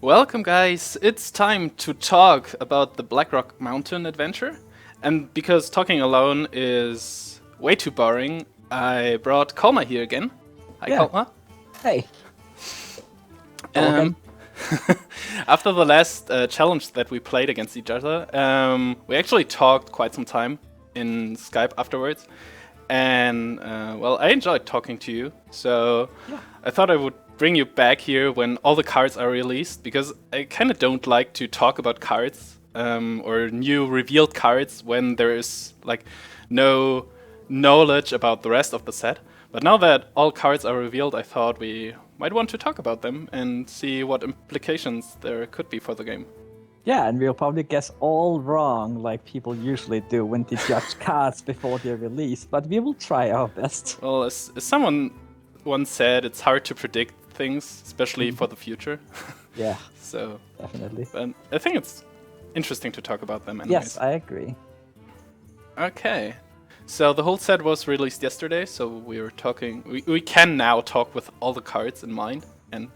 Welcome, guys. It's time to talk about the Blackrock Mountain Adventure. And because talking alone is way too boring, I brought Colma here again. Hi, Yeah. Colma. Hey. After the last challenge that we played against each other, we actually talked quite some time in Skype afterwards. And, well, I enjoyed talking to you. So I thought I would bring you back here when all the cards are released, because I kind of don't like to talk about cards or new revealed cards when there is like no knowledge about the rest of the set. But now that all cards are revealed, I thought we might want to talk about them and see what implications there could be for the game. Yeah, and we'll probably guess all wrong, like people usually do when they judge cards before they're released, but we will try our best. Well, as someone once said, it's hard to predict things, especially for the future. Yeah, So, definitely. but I think it's interesting to talk about them anyways. Yes, I agree. Okay. So the whole set was released yesterday, so we were talking. We can now talk with all the cards in mind, and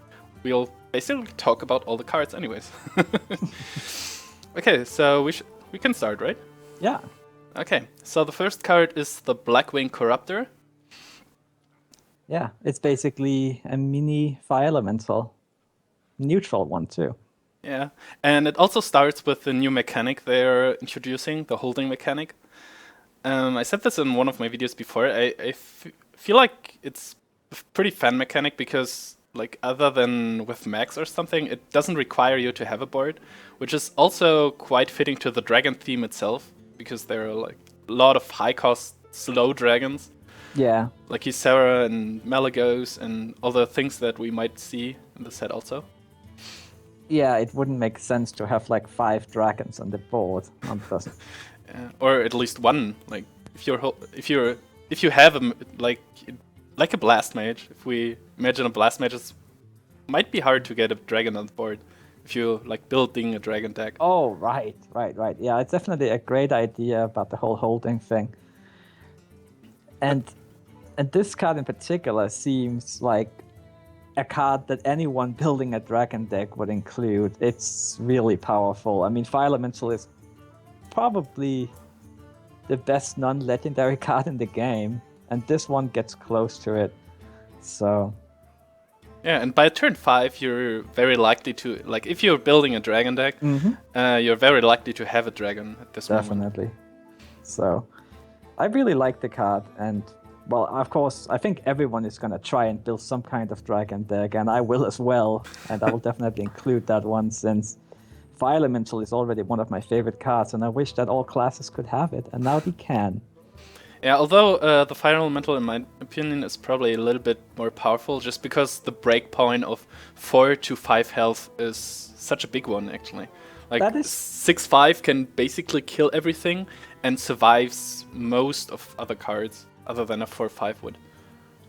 we'll basically talk about all the cards anyways. Okay, so we can start, right? Yeah. Okay. So the first card is the Blackwing Corruptor. Yeah, it's basically a mini fire elemental. Neutral one, too. Yeah, and it also starts with the new mechanic they're introducing, the holding mechanic. I said this in one of my videos before. I feel like it's a pretty fun mechanic because, like, other than with Max or something, it doesn't require you to have a board, which is also quite fitting to the dragon theme itself, because there are like a lot of high-cost, slow dragons, Yeah. like Ysera and Malagos and all the things that we might see in the set also. Yeah, it wouldn't make sense to have like 5 dragons on the board. It doesn't. Or at least one. Like if you have like a blast mage. If we imagine a blast mage, it might be hard to get a dragon on the board if you like building a dragon deck. Oh, right. Yeah, it's definitely a great idea about the whole holding thing. And this card in particular seems like a card that anyone building a dragon deck would include. It's really powerful. I mean, Fire Elemental is probably the best non-legendary card in the game, and this one gets close to it. So Yeah, and by turn 5, you're very likely to, like, if you're building a dragon deck, you're very likely to have a dragon at this moment. definitely. So I really like the card, and well, of course, I think everyone is gonna try and build some kind of dragon deck, and I will as well, and I will definitely include that one, since Fire Elemental is already one of my favorite cards, and I wish that all classes could have it, and now they can. Yeah, although the Fire Elemental, in my opinion, is probably a little bit more powerful, just because the breakpoint of 4 to 5 health is such a big one, actually. Like, That is- 6/5 can basically kill everything and survives most of other cards, other than a 4/5 would.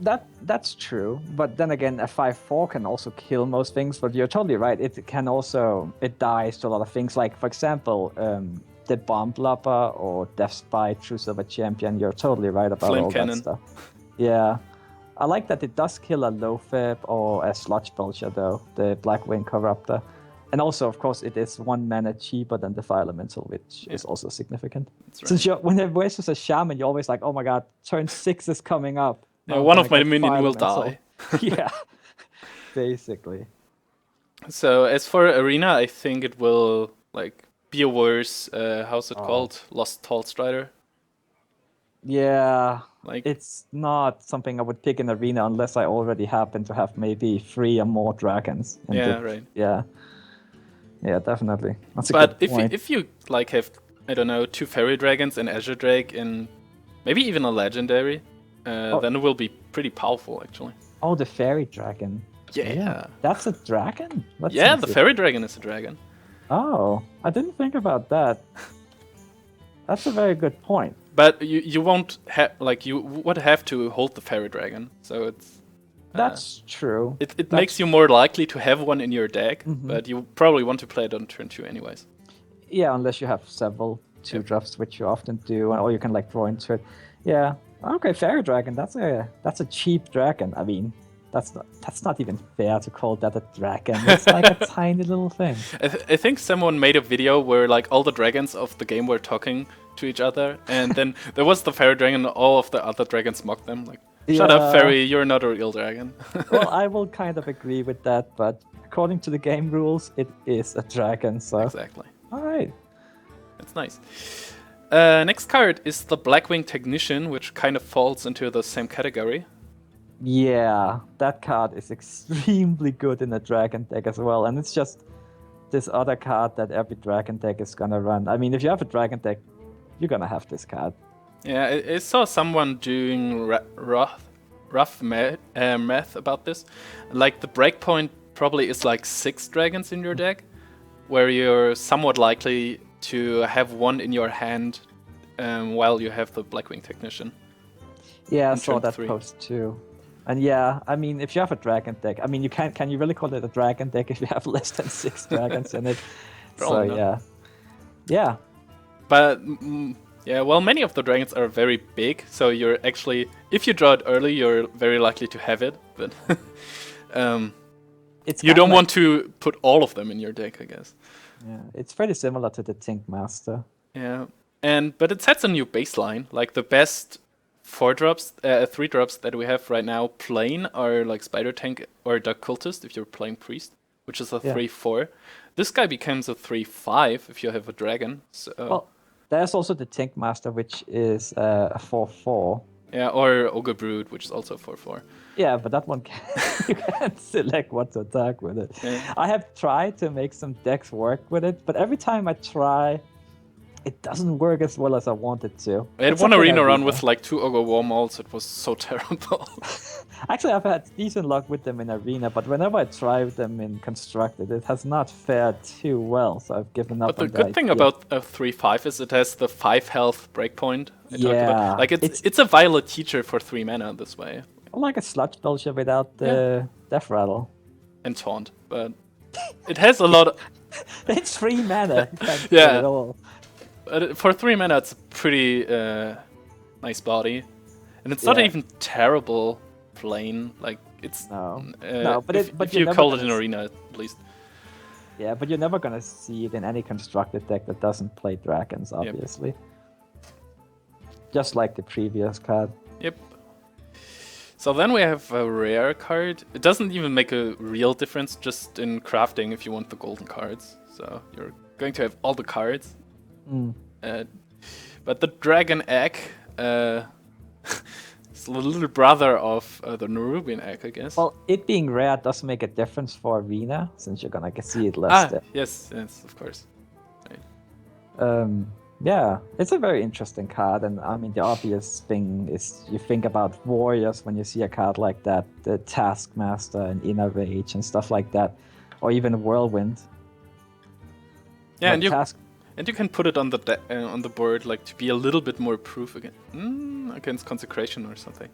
That's true, but then again, a 5/4 can also kill most things. But you're totally right. It dies to a lot of things. Like, for example, the Bomb Blubber or Death Spy, True Silver Champion. You're totally right about Flame all Cannon. that stuff. Yeah, I like that it does kill a Loatheb or a Sludge Belcher, though, the Blackwing Corruptor. And also, of course, it is 1 mana cheaper than the Fire Elemental, which is also significant. That's right. Since when it versus a Shaman, you're always like, oh my god, turn 6 is coming up. Yeah, I'm one gonna of my get minion Fire will Elemental. die. Yeah, basically. So as for Arena, I think it will like be a worse, how's it called? Lost Tall Strider. Yeah, Like, it's not something I would pick in Arena unless I already happen to have maybe 3 or more dragons. And yeah, right. Yeah, definitely. That's a But good point. if you like have, I don't know, 2 Fairy Dragons and Azure Drake and maybe even a Legendary, then it will be pretty powerful actually. Oh, the Fairy Dragon. Yeah. That's a dragon? That's Yeah, the insane. Fairy Dragon is a dragon. Oh, I didn't think about that. That's a very good point. But you won't have, like, you would have to hold the Fairy Dragon, so it's... That's true. It makes you more likely to have one in your deck, but you probably want to play it on turn 2 anyways. Yeah, unless you have several 2-drops, which you often do, or you can like draw into it. Yeah. Okay, Fairy Dragon. That's a cheap dragon. I mean, That's not even fair to call that a dragon. It's like a tiny little thing. I think someone made a video where like all the dragons of the game were talking to each other, and then there was the fairy dragon, and all of the other dragons mocked them. Like, shut up, fairy! You're not a real dragon. Well, I will kind of agree with that, but according to the game rules, it is a dragon. So Exactly. all right. That's nice. Next card is the Blackwing Technician, which kind of falls into the same category. Yeah, that card is extremely good in a dragon deck as well, and it's just this other card that every dragon deck is gonna run. I mean, if you have a dragon deck, you're gonna have this card. Yeah, I saw someone doing rough math about this. Like, the breakpoint probably is like 6 dragons in your deck, where you're somewhat likely to have one in your hand while you have the Blackwing Technician. Yeah, I in saw turn that 3. post too. And yeah, I mean, if you have a dragon deck, I mean, can you really call it a dragon deck if you have less than 6 dragons in it? Probably So not. yeah. But yeah, well, many of the dragons are very big, so you're actually, if you draw it early, you're very likely to have it. But It's you kinda don't like- want to put all of them in your deck, I guess. Yeah, it's pretty similar to the Tink Master. Yeah, but it sets a new baseline. Like, the best 3-drops that we have right now plain are like Spider Tank or Dark Cultist if you're playing Priest, which is a Yeah. 3/4. This guy becomes a 3/5 if you have a dragon. So Well, there's also the Tink Master, which is a 4/4. yeah, or Ogre Brood, which is also 4/4. Yeah, but that one you can't select what to attack with it. Yeah. I have tried to make some decks work with it, but every time I try, it doesn't work as well as I want it to. I had It's one something arena I run do with like 2 Ogre Warmalls. It was so terrible. Actually, I've had decent luck with them in arena, but whenever I try them in constructed, it has not fared too well. So I've given up. But the on good thing idea. about a 3/5 is it has the 5 health breakpoint. I talked Yeah, about. Like, it's a Violet Teacher for 3 mana this way. like a sludge belcher without the death rattle. And Taunt. But it has a lot of... It's 3 mana. You can't Yeah. do it at all. For 3 mana, it's a pretty nice body. And it's not Yeah. even terrible plain. Like, it's... No, but if you're you never call it gonna an arena, at least. Yeah, but you're never gonna see it in any constructed deck that doesn't play dragons, obviously. Just like the previous card. Yep. So then we have a rare card. It doesn't even make a real difference just in crafting if you want the golden cards. So you're going to have all the cards. Mm. But the Dragon Egg is the little brother of the Nerubian Egg, I guess. Well, it being rare does make a difference for arena, since you're gonna see it less. Yes, of course. Yeah, it's a very interesting card, and I mean the obvious thing is you think about warriors when you see a card like that, the Taskmaster and Inner Rage and stuff like that, or even Whirlwind. Yeah, Like and you can put it on the board like to be a little bit more proof against Consecration or something.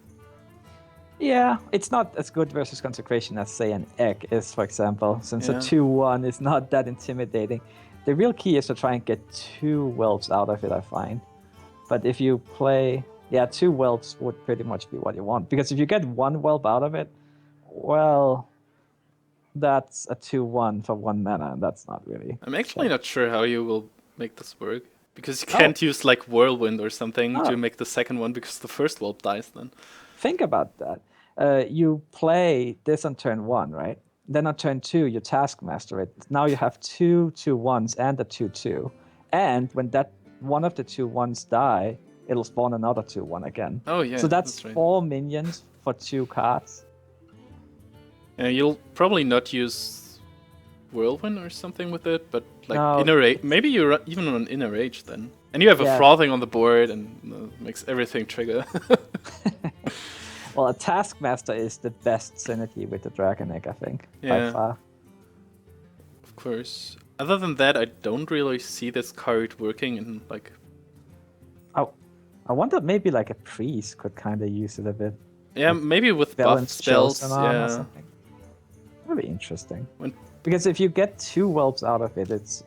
Yeah, it's not as good versus Consecration as say an Egg is, for example, since Yeah. a 2/1 is not that intimidating. The real key is to try and get 2 Whelps out of it, I find. But if you play... Yeah, 2 Whelps would pretty much be what you want. Because if you get 1 Whelp out of it, well... That's a 2/1 for 1 mana, and that's not really... I'm actually not sure how you will make this work. Because you can't use like Whirlwind or something to make the second one because the first Whelp dies then. Think about that. You play this on turn 1, right? Then on turn 2, you Taskmaster it. Now you have 2 2/1s and a 2/2. And when that one of the 2/1s die, it'll spawn another 2/1 again. Oh yeah. So that's right. 4 minions for 2 cards. You'll probably not use Whirlwind or something with it, but like No, Inner Rage. Maybe you're even on Inner Rage then. And you have a Yeah. Frothing on the board and makes everything trigger. Well, a Taskmaster is the best synergy with the Dragon Egg, I think, by Yeah. far. Of course. Other than that, I don't really see this card working in like... Oh, I wonder maybe like a priest could kind of use it a bit. Yeah, maybe with buff Balance spells. Chosen on or Yeah. something. That'd be interesting. When- Because if you get 2 Whelps out of it, it's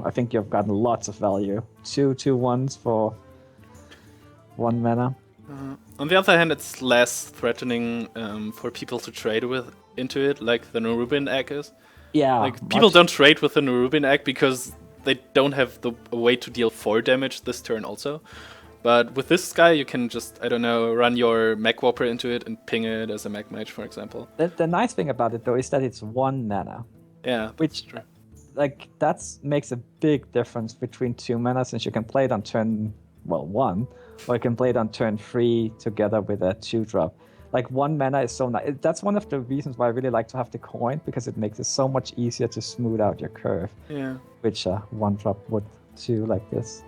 I think you've gotten lots of value. 2 2/1s for 1 mana. On the other hand, it's less threatening for people to trade into it, like the Nerubian egg is. Yeah. Like people don't trade with the Nerubian egg because they don't have a way to deal 4 damage this turn also. But with this guy, you can just, I don't know, run your Mech Warper into it and ping it as a Mech Mage, for example. The nice thing about it, though, is that it's 1 mana. Yeah, which, true. Like, that makes a big difference between 2 mana, since you can play it on turn, 1, or you can play it on turn 3 together with a 2-drop. Like, 1 mana is so nice. That's one of the reasons why I really like to have the coin, because it makes it so much easier to smooth out your curve. Yeah. Which 1-drop would too, like this.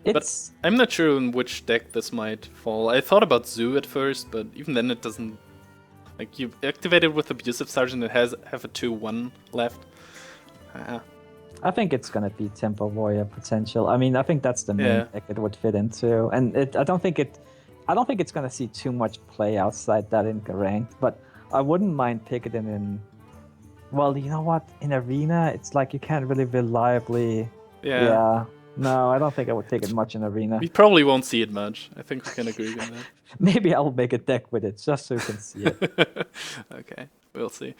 But I'm not sure in which deck this might fall. I thought about Zoo at first, but even then it doesn't... Like, you activate it with Abusive Sergeant, it have a 2-1 left. I think it's gonna be Tempo Warrior potential. I mean, I think that's the main deck it would fit into, and I don't think it's gonna see too much play outside that in ranked. But I wouldn't mind picking it in. Well, you know what? In Arena, it's like you can't really reliably. Yeah. No, I don't think I would take it much in Arena. We probably won't see it much. I think we can agree on that. Maybe I'll make a deck with it just so you can see it. Okay, we'll see.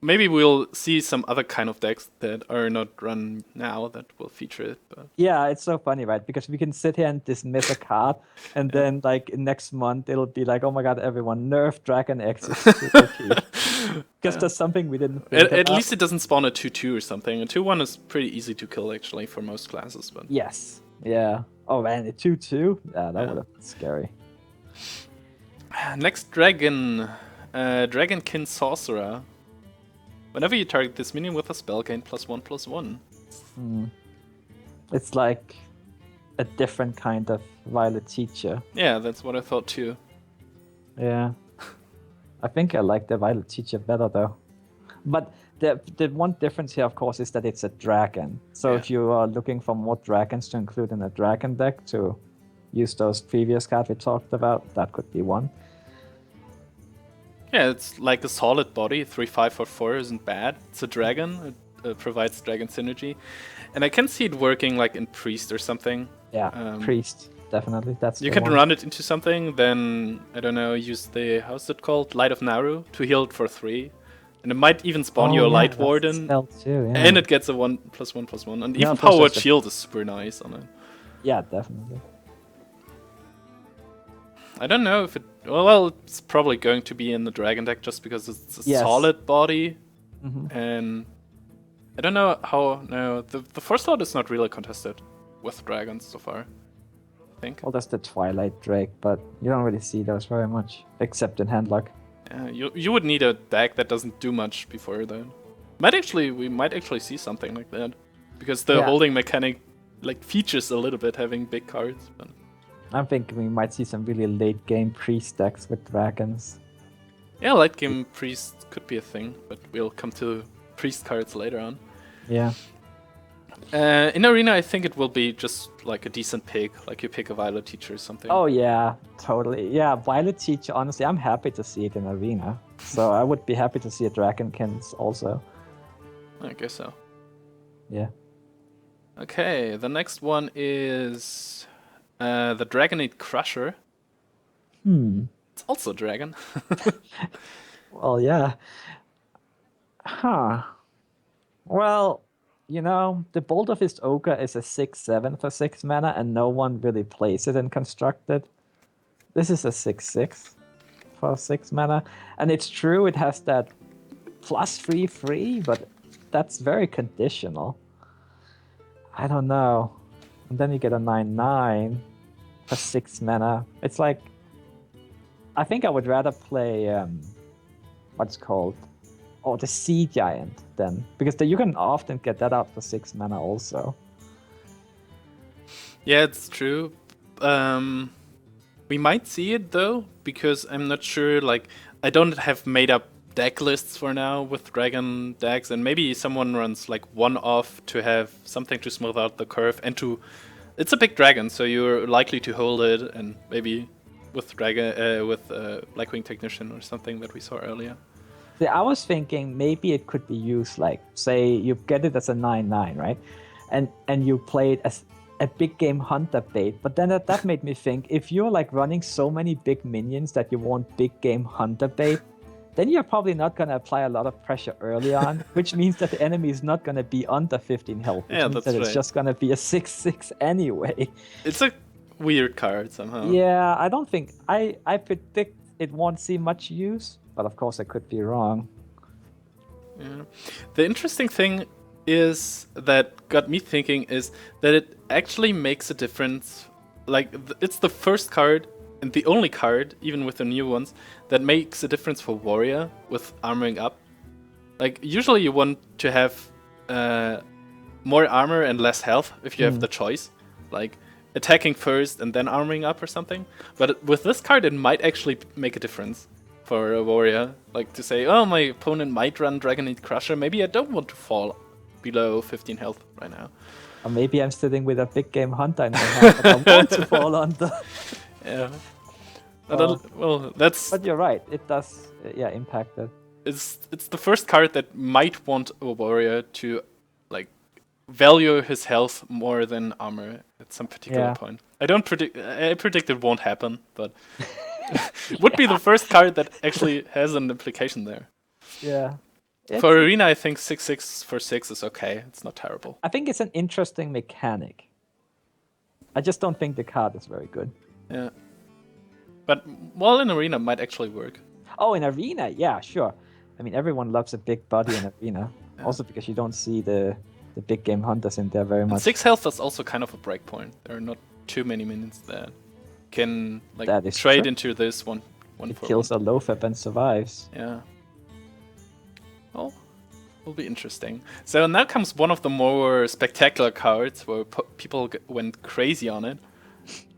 Maybe we'll see some other kind of decks that are not run now that will feature it. But... Yeah, it's so funny, right? Because we can sit here and dismiss a card, and then like next month it'll be like, oh my god, everyone, nerf Dragon X is super key. Because there's something we didn't think at least it doesn't spawn a 2-2 or something. A 2-1 is pretty easy to kill actually for most classes. But yes, yeah. Oh man, a 2-2? Yeah, that would have been scary. Next dragon, Dragonkin Sorcerer. Whenever you target this minion with a spell, gain +1/+1. It's like a different kind of Violet Teacher. Yeah, that's what I thought too. Yeah. I think I like the Violet Teacher better though. But the one difference here, of course, is that it's a dragon. So if you are looking for more dragons to include in a dragon deck to use those previous cards we talked about, that could be one. Yeah, it's like a solid body. 3/5 for 4 isn't bad. It's a dragon. It provides dragon synergy, and I can see it working like in priest or something. Yeah, priest definitely. That's you can run it into something. Then I don't know. Use the how's it called? Light of Naru to heal it for 3, and it might even spawn your Light Warden. Too, and it gets a 1/1/1, and even Powered Shield is super nice on it. Yeah, definitely. I don't know if it... Well, it's probably going to be in the dragon deck just because it's a solid body. And I don't know how... No, the first lot is not really contested with dragons so far, I think. Well, that's the Twilight Drake, but you don't really see those very much, except in Handlock. Yeah, you would need a deck that doesn't do much before then. We might actually see something like that. Because the holding mechanic like features a little bit having big cards. But... I'm thinking we might see some really late game priest decks with dragons. Yeah, late game priest could be a thing, but we'll come to priest cards later on. Yeah. In Arena, I think it will be just like a decent pick, like you pick a Violet Teacher or something. Oh yeah, totally. Yeah, Violet Teacher, honestly, I'm happy to see it in Arena. So I would be happy to see a Dragonkins also. I guess so. Yeah. Okay, the next one is... the Drakonid Crusher. It's also a dragon. Well, yeah. Well, you know, the Bolt of His Ogre is a 6/7 for 6 mana, and no one really plays it in Constructed. This is a 6/6 for 6 mana, and it's true it has that +3/3, but that's very conditional. I don't know. And then you get a 9/9 for 6 mana. It's like, I think I would rather play what's called, the Sea Giant then, because you can often get that out for 6 mana also. Yeah, it's true. We might see it though, because I'm not sure. Like, I don't have made up deck lists for now with dragon decks, and maybe someone runs like one off to have something to smooth out the curve and to. It's a big dragon, so you're likely to hold it, and maybe with Blackwing Technician or something that we saw earlier. See, I was thinking maybe it could be used like, say you get it as a 9/9, right? And you play it as a big game hunter bait. But then that made me think, if you're like running so many big minions that you want big game hunter bait, then you're probably not going to apply a lot of pressure early on, which means that the enemy is not going to be under 15 health, which means that it's just going to be a 6/6 anyway. It's a weird card somehow. Yeah, I don't think... I predict it won't see much use, but of course I could be wrong. Yeah. The interesting thing is that got me thinking is that it actually makes a difference. Like, it's the first card and the only card, even with the new ones, that makes a difference for warrior with armoring up. Like, usually you want to have more armor and less health if you have the choice, like attacking first and then armoring up or something. But with this card it might actually make a difference for a warrior, like to say, oh, my opponent might run Dragonkin Crusher, maybe I don't want to fall below 15 health right now. Or maybe I'm sitting with a big game hunter in my hand, but I want to fall under. Yeah. Well, that's... But you're right, it does, impact it. It's the first card that might want a warrior to, like, value his health more than armor at some particular point. I predict it won't happen, but would be the first card that actually has an implication there. Yeah. For Arena, I think 6/6 for 6 is okay. It's not terrible. I think it's an interesting mechanic. I just don't think the card is very good. Yeah. But, well, in Arena, it might actually work. Oh, in Arena? Yeah, sure. I mean, everyone loves a big body in Arena. Yeah. Also because you don't see the big game hunters in there very much. And 6 health is also kind of a breakpoint. There are not too many minions that can trade true. into this one it kills a Loatheb and survives. Yeah. Well, will be interesting. So now comes one of the more spectacular cards where people went crazy on it.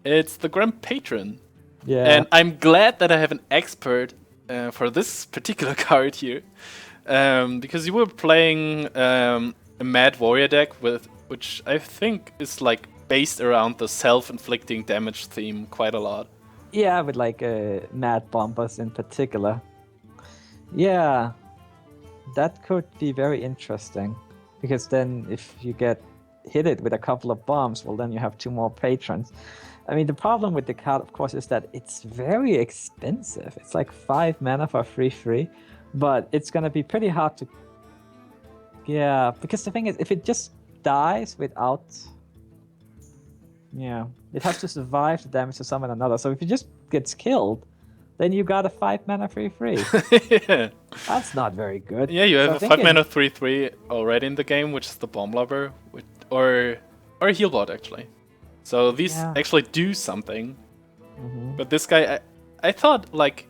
It's the Grand Patron. Yeah. And I'm glad that I have an expert for this particular card here, because you were playing a Mad Warrior deck which I think is like based around the self-inflicting damage theme quite a lot. Yeah, with like Mad Bombers in particular. Yeah, that could be very interesting, because then if you get hit it with a couple of bombs, well, then you have 2 more patrons. I mean, the problem with the card, of course, is that it's very expensive. It's like 5 mana for 3/3, but it's gonna be pretty hard to... Yeah, because the thing is, if it just dies without... Yeah, it has to survive the damage to summon another. So if it just gets killed, then you got a 5 mana 3/3. Yeah. That's not very good. Yeah, you have a 5 mana 3/3 already in the game, which is the Bomb Lover, or a Healbot actually. So these actually do something. But this guy, I thought like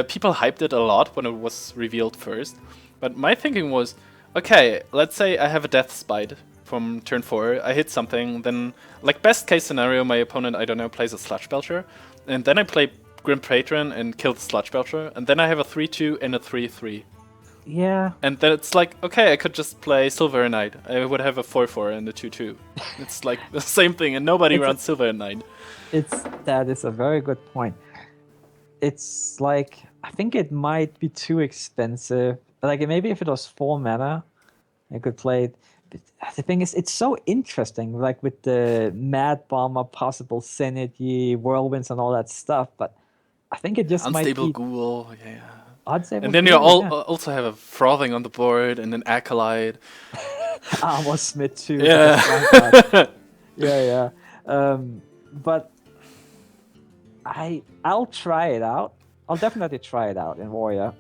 people hyped it a lot when it was revealed first. But my thinking was, okay, let's say I have a Death Spite from turn 4, I hit something, then like best case scenario, my opponent, I don't know, plays a Sludge Belcher, and then I play Grim Patron and kill the Sludge Belcher, and then I have a 3/2 and a 3/3. Yeah. And then it's like, okay, I could just play Silver Knight. I would have a 4/4 and a 2/2. It's like the same thing, and nobody runs Silver Knight. That is a very good point. It's like, I think it might be too expensive. Like, maybe if it was 4 mana, I could play it. But the thing is, it's so interesting, like with the Mad Bomber, possible Synergy, Whirlwinds, and all that stuff. But I think it just Unstable might be... Ghoul, yeah. Unstable and then Ghoul, you also have a Frothing on the board and an Acolyte. Armor Smith too. Yeah. Yeah. But I'll try it out. I'll definitely try it out in Warrior.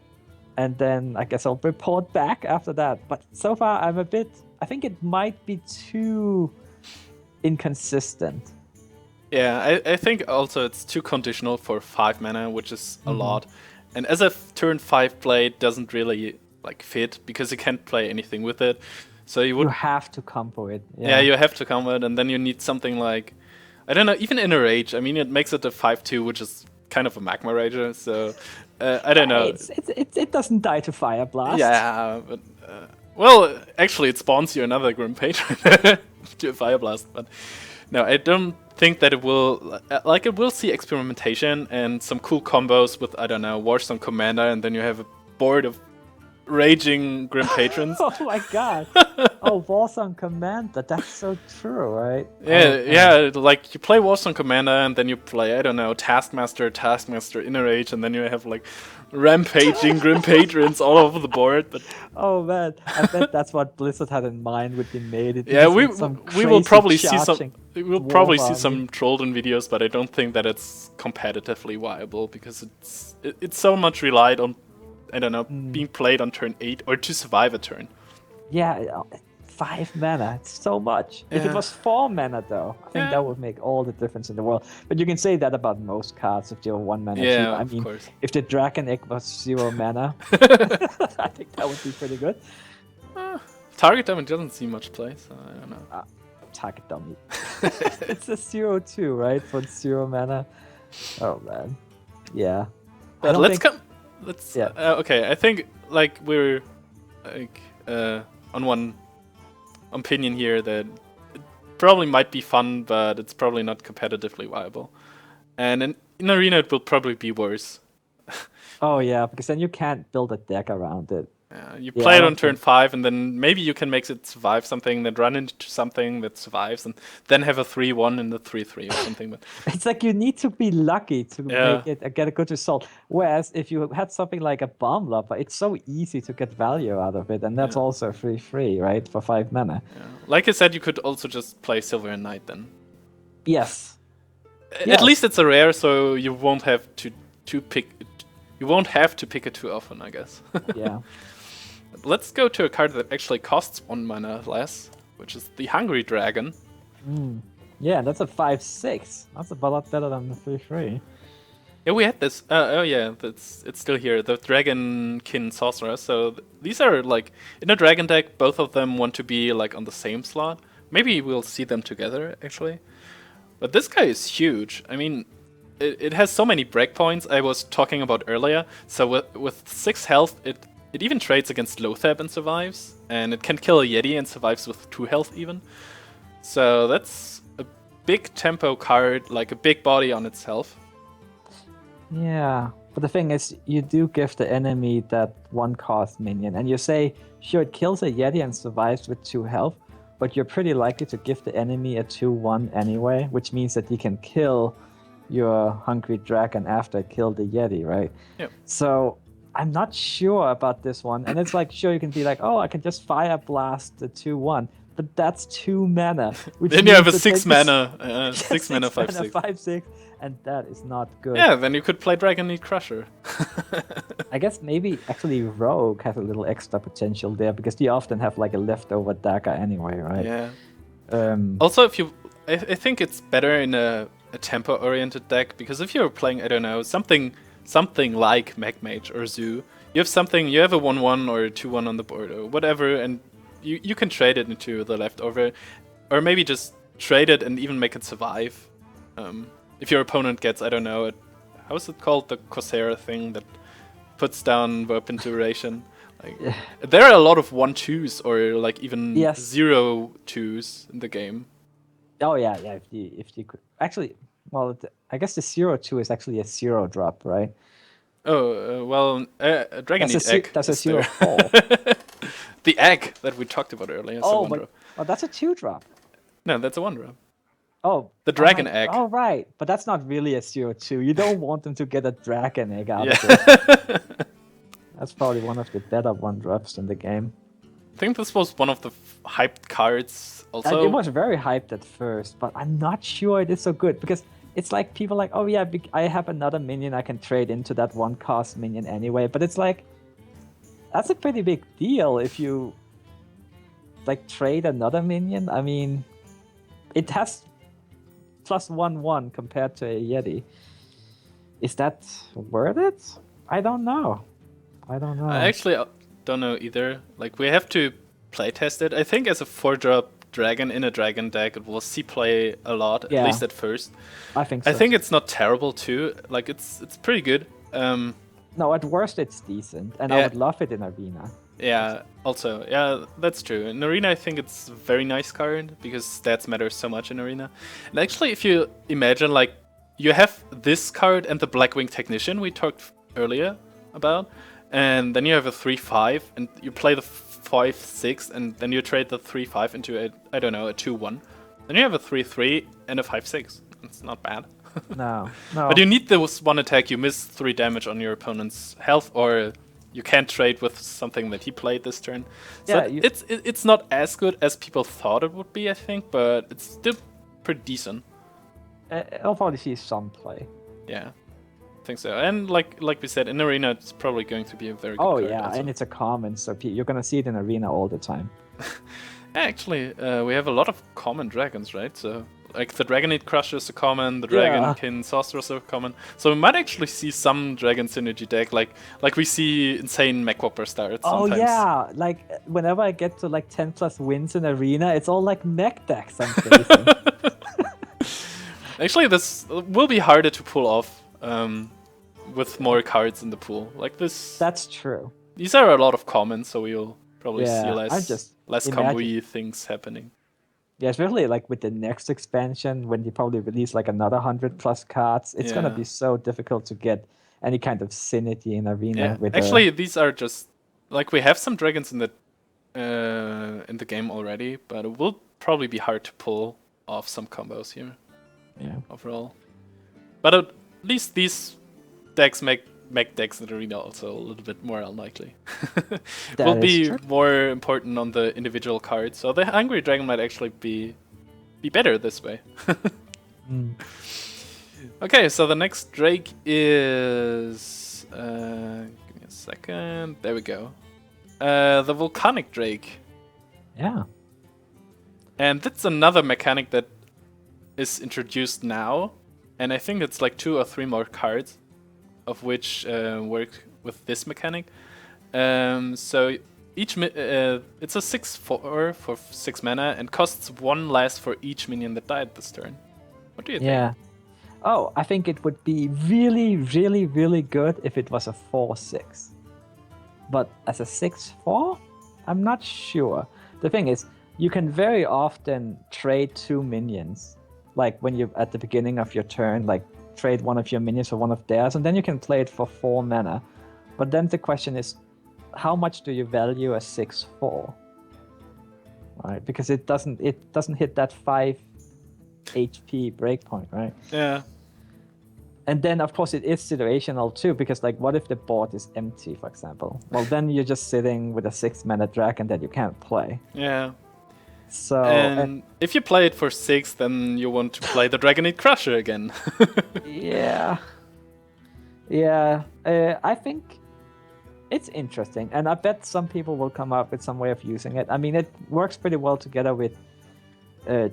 And then I guess I'll report back after that. But so far, I think it might be too inconsistent. Yeah, I think also it's too conditional for 5 mana, which is a lot. And as a turn 5 play, it doesn't really like fit, because you can't play anything with it. So you have to combo it. Yeah, you have to combo it, and then you need something like, I don't know, even in a Rage. I mean, it makes it a 5/2, which is kind of a Magma Rager, so I don't know. It doesn't die to Fire Blast. Yeah, but well, actually, it spawns you another Grim Patron to a Fire Blast. But no, I don't think that it will. Like, it will see experimentation and some cool combos with, I don't know, Warstone Commander, and then you have a board of raging Grim Patrons. Oh my god! Oh, Warzone Commander. That's so true, right? Yeah, Oh, yeah, like you play Warzone Commander and then you play, I don't know, Taskmaster, Inner Age, and then you have like rampaging Grim Patrons all over the board. But oh man, I bet that's what Blizzard had in mind when they made it. They yeah, just we want some we will crazy probably see some. charging We'll wolf probably see army. some Trollden videos, but I don't think that it's competitively viable because it's so much relied on, I don't know, being played on turn 8 or to survive a turn. Yeah, 5 mana. It's so much. If it Yeah. was 4 mana, though, I think Yeah. that would make all the difference in the world. But you can say that about most cards if they were 1 mana cheap. Yeah, I of mean, course. if the Dragon Egg was 0 mana, I think that would be pretty good. Target damage doesn't see much play, so I don't know. Target dummy. It's a 0/2, right? For 0 mana. Oh man. Yeah. I But don't let's think- come. Let's. Yeah. Okay, I think like we're like on one opinion here that it probably might be fun, but it's probably not competitively viable. And in arena, it will probably be worse. Oh yeah, because then you can't build a deck around it. You Yeah, play I it don't on turn think- 5, and then maybe you can make it survive something, then run into something that survives, and then have a 3-1 and a 3-3 or something. But It's like you need to be lucky to Yeah. make it get a good result. Whereas if you had something like a bomb lopper, it's so easy to get value out of it, and that's Yeah. also free, right? For 5 mana. like I said, you could also just play Silver and Knight then. Yes. At Yes. least it's a rare, so you won't have to pick. You won't have to pick it too often, I guess. Yeah. Let's go to a card that actually costs 1 mana less, which is the Hungry Dragon. Yeah, that's a 5/6. That's a lot better than the 3/3. Yeah, we had this. Oh yeah, it's still here. The Dragonkin Sorcerer. So these are like in a dragon deck. Both of them want to be like on the same slot. Maybe we'll see them together actually. But this guy is huge. I mean, it has so many breakpoints I was talking about earlier. So with 6 health, it even trades against Lothab and survives, and it can kill a Yeti and survives with 2 health even. So that's a big tempo card, like a big body on itself. Yeah, but the thing is, you do give the enemy that 1-cost minion, and you say, sure, it kills a Yeti and survives with 2 health, but you're pretty likely to give the enemy a 2/1 anyway, which means that he can kill your Hungry Dragon after it killed the Yeti, right? Yep. So I'm not sure about this one, and it's like, sure, you can be like, oh, I can just Fire Blast the 2/1, but that's 2 mana. Which Then you have a means that 6 they- mana, 6 mana 5/6. 5/6, and that is not good. Yeah, then you could play Dragonid Crusher. I guess maybe actually Rogue has a little extra potential there because they often have like a leftover dagger anyway, right? Yeah. Also, if you, I think it's better in a tempo-oriented deck because if you're playing, I don't know, something like Magmage or Zoo, you have a 1/1 or a 2/1 on the board or whatever, and you can trade it into the leftover, or maybe just trade it and even make it survive. If your opponent gets, I don't know, how is it called, the Corsair thing that puts down weapon duration? Like, there are a lot of 1/2s or like even Yes. 0/2s in the game. Oh yeah. If you could actually, well, I guess the 0/2 is actually a 0 drop, right? Oh, well, Dragonid Egg. That's a is there. 0/4. The egg that we talked about earlier is a Oh, 1 but drop. that's a 2 drop. No, that's a 1 drop. Oh, The dragon egg. Oh right, but that's not really a 0/2. You don't want them to get a dragon egg out of it. Yeah. That's probably one of the better 1-drops in the game. I think this was one of the hyped cards also. It was very hyped at first, but I'm not sure it is so good because it's like people like, oh yeah, I have another minion I can trade into that 1-cost minion anyway. But it's like, that's a pretty big deal if you like trade another minion. I mean, it has +1/1 compared to a Yeti. Is that worth it? I don't know. I actually don't know either. Like, we have to playtest it. I think as a 4-drop dragon in a dragon deck, it will see play a lot, Yeah. at least at first. I think so. I think it's not terrible too. Like, it's pretty good. No, at worst it's decent, and I Yeah. would love it in Arena. Yeah, also, yeah, that's true. In Arena, I think it's a very nice card because stats matter so much in Arena. And actually, if you imagine, like, you have this card and the Blackwing Technician we talked earlier about, and then you have a 3/5, and you play the 5/6, and then you trade the 3/5 into a, I don't know, a 2/1. Then you have a 3/3 and a 5/6. It's not bad. No. But you need this one attack. You miss 3 damage on your opponent's health, or you can't trade with something that he played this turn. So Yeah, it's not as good as people thought it would be, I think, but it's still pretty decent. I'll probably see some play. Yeah, I think so. And like we said, in Arena, it's probably going to be a very good Oh card yeah, also. and it's a common, so you're gonna see it in Arena all the time. Actually, we have a lot of common dragons, right? So, like, the Dragonid Crusher is a common, the Yeah. Dragonkin Sorcerer is a common. So we might actually see some Dragon Synergy deck, like we see insane Mechwhopper starts Oh sometimes. yeah, like whenever I get to like 10+ wins in Arena, it's all like mech decks I'm facing. Actually, this will be harder to pull off with more cards in the pool. Like this. That's true. These are a lot of commons, so we'll probably Yeah, see I just less imagine- combo-y things happening. Yeah, especially like with the next expansion when you probably release like another 100+ cards, it's gonna Yeah. be so difficult to get any kind of synergy in Arena. Yeah, With actually, these are just like we have some dragons in the game already, but it will probably be hard to pull off some combos here yeah. overall. But at least these decks make decks in the Arena also a little bit more unlikely. That Will is be true. more important on the individual cards, so the Hungry Dragon might actually be better this way. Mm. Okay, so the next Drake is... give me a second. There we go. The Volcanic Drake. Yeah. And that's another mechanic that is introduced now. And I think it's like 2 or 3 more cards of which work with this mechanic. So each it's a 6/4 for 6 mana and costs 1 less for each minion that died this turn. What do you think? Yeah. Oh, I think it would be really, really, really good if it was a 4/6. But as a 6/4, I'm not sure. The thing is, you can very often trade 2 minions. Like when you at the beginning of your turn, like trade one of your minions for one of theirs, and then you can play it for 4 mana. But then the question is, how much do you value a 6/4? Right, because it doesn't hit that 5 HP breakpoint, right? Yeah. And then of course it is situational too, because like what if the board is empty, for example? Well, then you're just sitting with a 6 mana dragon that you can't play. Yeah. So And if you play it for 6, then you want to play the Dragonid Crusher again. yeah, yeah. I think it's interesting, and I bet some people will come up with some way of using it. I mean, it works pretty well together with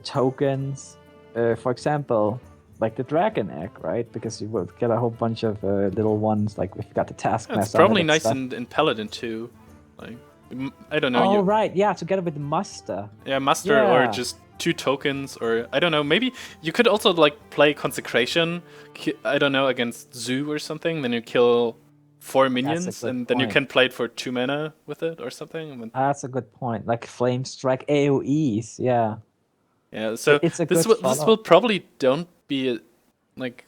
tokens. For example, like the Dragon Egg, right? Because you will get a whole bunch of little ones. Like we've got the Taskmaster. It's probably and nice stuff. in Paladin too. Like, I don't know. Oh right, yeah, together with the Muster. Yeah, Muster or Yeah. just 2 tokens, or I don't know. Maybe you could also like play Consecration. I don't know, against Zoo or something. Then you kill 4 minions, good and then you point. can play it for 2 mana with it or something. That's a good point. Like Flame Strike AOEs, yeah. Yeah, so It's a this good this follow. will probably don't be like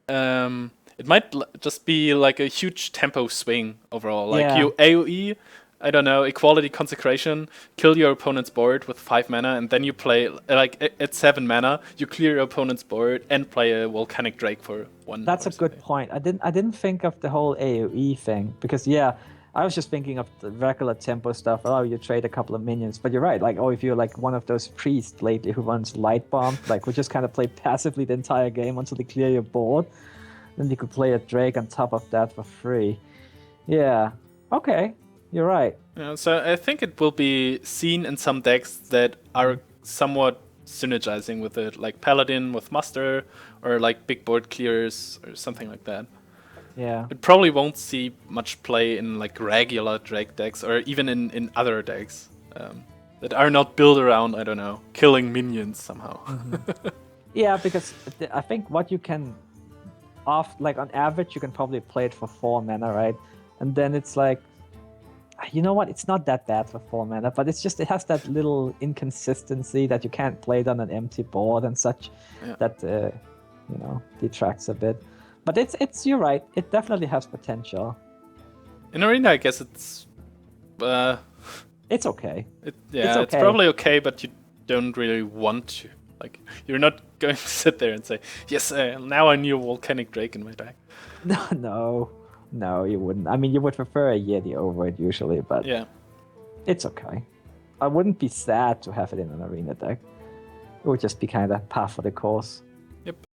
it might just be like a huge tempo swing overall. Like Yeah. you AOE, I don't know, Equality Consecration, kill your opponent's board with 5 mana, and then you play like at 7 mana, you clear your opponent's board and play a Volcanic Drake for 1. That's or a good something. point. I didn't think of the whole AOE thing, because yeah, I was just thinking of the regular tempo stuff. Oh, you trade a couple of minions, but you're right. Like, oh, if you're like one of those priests lately who runs Light Bomb, like we just kind of play passively the entire game until they clear your board, then you could play a Drake on top of that for free. Yeah. Okay. You're right. Yeah, so I think it will be seen in some decks that are somewhat synergizing with it, like Paladin with Muster, or like big board clears, or something like that. Yeah. It probably won't see much play in like regular Drake decks, or even in other decks that are not built around, I don't know, killing minions somehow. Yeah, because I think what you can like on average, you can probably play it for 4 mana, right? And then it's like, you know what? It's not that bad for 4 mana, but it's just it has that little inconsistency that you can't play it on an empty board and such. Yeah. That detracts a bit. But it's you're right. It definitely has potential. In Arena, I guess it's It's okay. It's okay. probably okay, but you don't really want to. Like, you're not going to sit there and say, yes, now I need a Volcanic Drake in my deck. No, you wouldn't. I mean, you would prefer a Yeti over it usually, but Yeah. it's okay. I wouldn't be sad to have it in an arena deck. It would just be kind of par for the course. Yep.